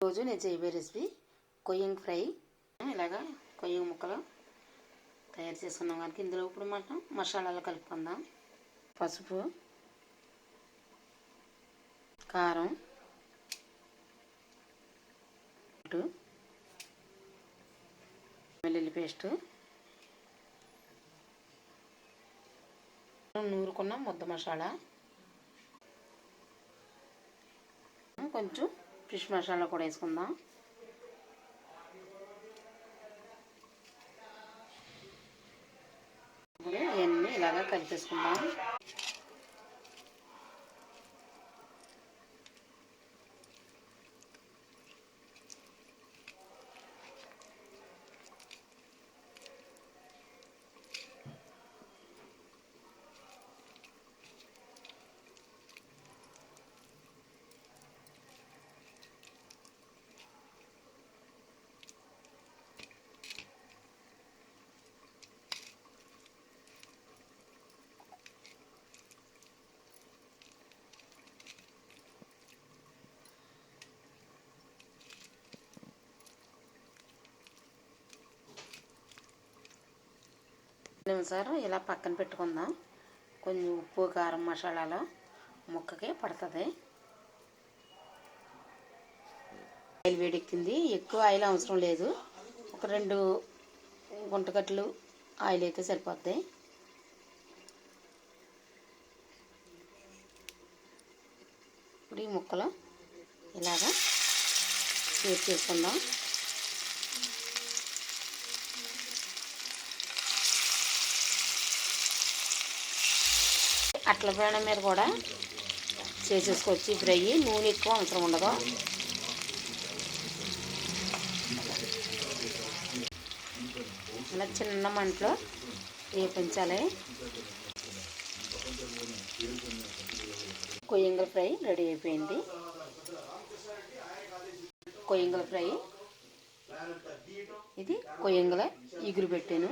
ఈరోజు నేను చేయబోయే రెసిపీ కొయ్యంగ్ ఫ్రై. ఇలాగా కొయ్యంగ్ ముక్కలు తయారు చేసుకున్నాం కనుక ఇందులో ఇప్పుడు మనం మసాలాలు కలుపుకుందాం. పసుపు, కారం, వెల్లుల్లి పేస్టు, నూరుకున్న ముద్ద మసాలా, కొంచెం ఫిష్ మసాలా కూడా వేసుకుందాం. ఇప్పుడు ఇవన్నీ ఇలాగా కలిపేసుకుందాం. నిమిషాలు ఇలా పక్కన పెట్టుకుందాం. కొంచెం ఉప్పు, కారం, మసాలాలు ముక్కకి పడుతుంది. ఆయిల్ వేడెక్కింది. ఎక్కువ ఆయిల్ అవసరం లేదు. ఒక 2 గుంటగడ్డలు ఆయిల్ అయితే సరిపోద్ది. ఇప్పుడు ఈ ముక్కలు ఇలాగా షేర్ చేసుకుందాం. అట్ల పేడ మీద కూడా చేసేసుకోవచ్చు ఫ్రై. నూనె ఎక్కువ అవసరం ఉండదు. అలా చిన్న మంటలో వేపించాలి. కొయ్యంగల ఫ్రై రెడీ అయిపోయింది. కొయ్యంగల ఫ్రై ఇది కొయ్యంగల ఇగురు పెట్టాను.